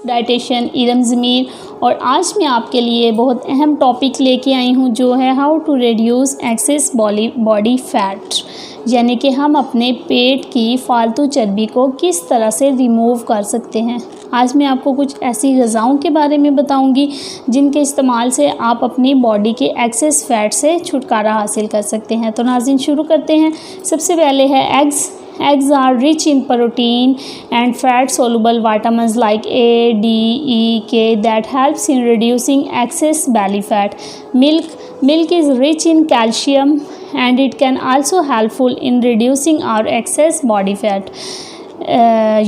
Dietitian Iram ज़मीर, और आज मैं आपके लिए बहुत अहम टॉपिक लेके आई हूँ जो है how to reduce excess body fat, यानी कि हम अपने पेट की फ़ालतू चर्बी को किस तरह से रिमूव कर सकते हैं। आज मैं आपको कुछ ऐसी ग़िज़ाओं के बारे में बताऊंगी जिनके इस्तेमाल से आप अपनी बॉडी के एक्सेस फ़ैट से छुटकारा हासिल कर सकते हैं। तो नाज़रीन शुरू करते हैं। सबसे पहले है eggs. Eggs are rich in protein and fat-soluble vitamins like A, D, E, K that helps in reducing excess belly fat. Milk is rich in calcium and it can also helpful in reducing our excess body fat.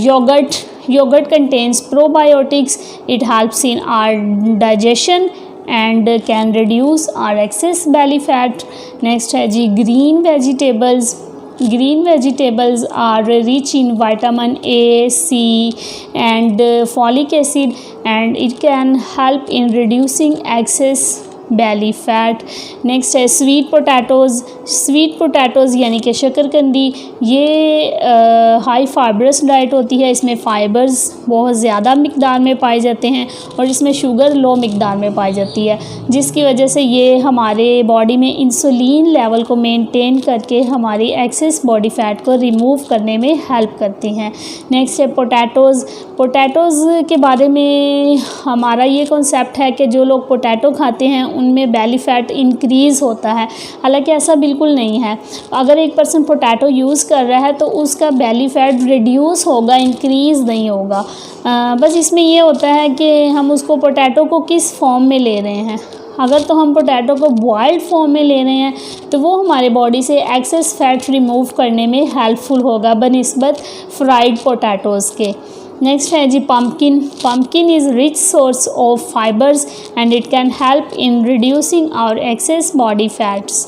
Yogurt contains probiotics. It helps in our digestion and can reduce our excess belly fat. Next है जी green vegetables. Green vegetables are rich in vitamin A, C and folic acid and it can help in reducing excess belly fat. Next है sweet potatoes. Sweet potatoes यानी कि शकरकंदी, ये high fibrous diet होती है। इसमें fibres बहुत ज़्यादा मिकदार में पाए जाते हैं और इसमें शुगर लो मिकदार में पाई जाती है, जिसकी वजह से ये हमारे बॉडी में इंसुलिन लेवल को मेंटेन करके हमारी एक्सेस बॉडी फैट को रिमूव करने में हेल्प करती हैं। नेक्स्ट है पोटैटोज़। पोटैटोज़ के बारे में हमारा ये कॉन्सेप्ट है कि जो लोग पोटैटो खाते हैं उनमें बेली फ़ैट इंक्रीज़ होता है, हालांकि ऐसा बिल्कुल नहीं है। अगर एक पर्सन पोटैटो यूज़ कर रहा है तो उसका बेली फ़ैट रिड्यूस होगा, इंक्रीज़ नहीं होगा। बस इसमें ये होता है कि हम उसको पोटैटो को किस फॉर्म में ले रहे हैं। अगर तो हम पोटैटो को बॉइल्ड फॉर्म में ले रहे हैं तो वो हमारे बॉडी से एक्सेस फ़ैट रिमूव करने में हेल्पफुल होगा बनिस्बत फ्राइड पोटैटोज़ के। नेक्स्ट है जी pumpkin. Pumpkin is rich source of fibres and it can help in reducing our excess body fats.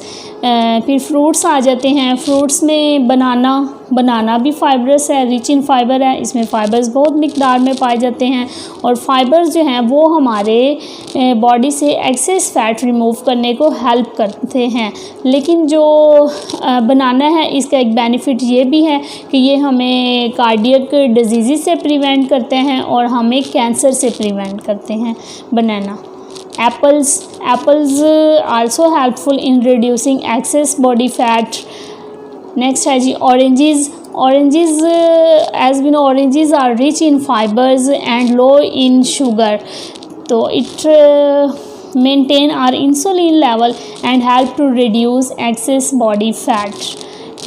फिर फ्रूट्स आ जाते हैं। फ्रूट्स में बनाना भी फाइबरस है, रिच इन फाइबर है। इसमें फ़ाइबर्स बहुत मिकदार में पाए जाते हैं और फाइबर्स जो हैं वो हमारे बॉडी से एक्सेस फ़ैट रिमूव करने को हेल्प करते हैं। लेकिन जो बनाना है इसका एक बेनिफिट ये भी है कि ये हमें कार्डियक डिजीज़ से प्रिवेंट करते हैं और हमें कैंसर से प्रिवेंट करते हैं बनाना। Apples also helpful in reducing excess body fat. Next है जी oranges. As we know, oranges are rich in fibers and low in sugar. तो it maintain our insulin level and help to reduce excess body fat.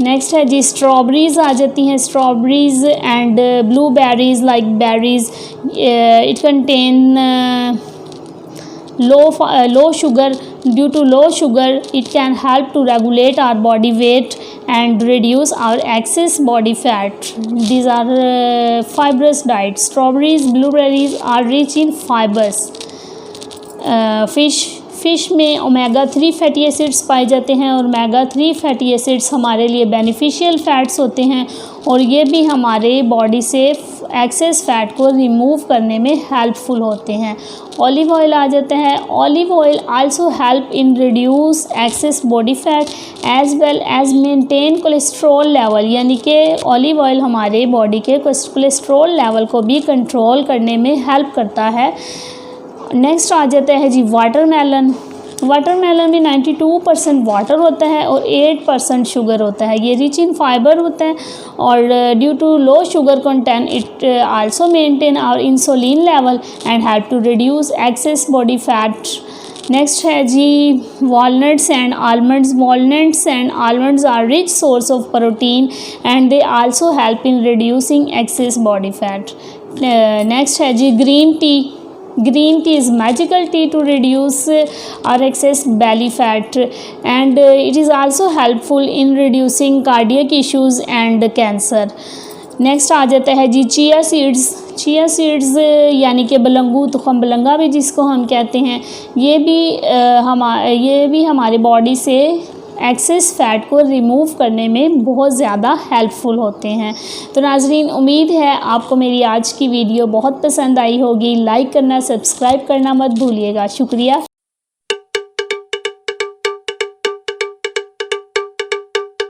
Next है जी strawberries आ जाती हैं। Strawberries and blueberries like berries, it contain low sugar. Due to low sugar it can help to regulate our body weight and reduce our excess body fat. These are fibrous diet. Strawberries, blueberries are rich in fibers. Fish में omega 3 fatty acids पाए जाते हैं और omega 3 fatty acids हमारे लिए beneficial fats होते हैं और ये भी हमारे बॉडी से एक्सेस फ़ैट को रिमूव करने में हेल्पफुल होते हैं। ऑलिव ऑयल आ जाता है। Olive oil also help in reduce excess body fat as well as maintain cholesterol level, यानी कि ऑलिव ऑयल हमारे बॉडी के कोलेस्ट्रॉल लेवल को भी कंट्रोल करने में हेल्प करता है। नेक्स्ट आ जाता है जी वाटरमेलन। वाटरमेलन में 92% वाटर होता है और 8% शुगर होता है। ये रिच इन फाइबर होता है और due to low sugar content it also maintain our insulin level and help to reduce excess body fat. Next है जी walnuts and almonds. Walnuts and almonds are rich source of protein and they also help in reducing excess body fat. Next है जी green tea. Green tea is magical tea to reduce our excess belly fat and it is also helpful in reducing cardiac issues and cancer. Next आ जाता है जी chia seeds. Chia seeds यानी कि बलंगू तुखम बलंगा भी जिसको हम कहते हैं, ये भी हमारे बॉडी से एक्सेस फ़ैट को रिमूव करने में बहुत ज़्यादा हेल्पफुल होते हैं। तो नाज़रीन, उम्मीद है आपको मेरी आज की वीडियो बहुत पसंद आई होगी। लाइक करना, सब्सक्राइब करना मत भूलिएगा। शुक्रिया।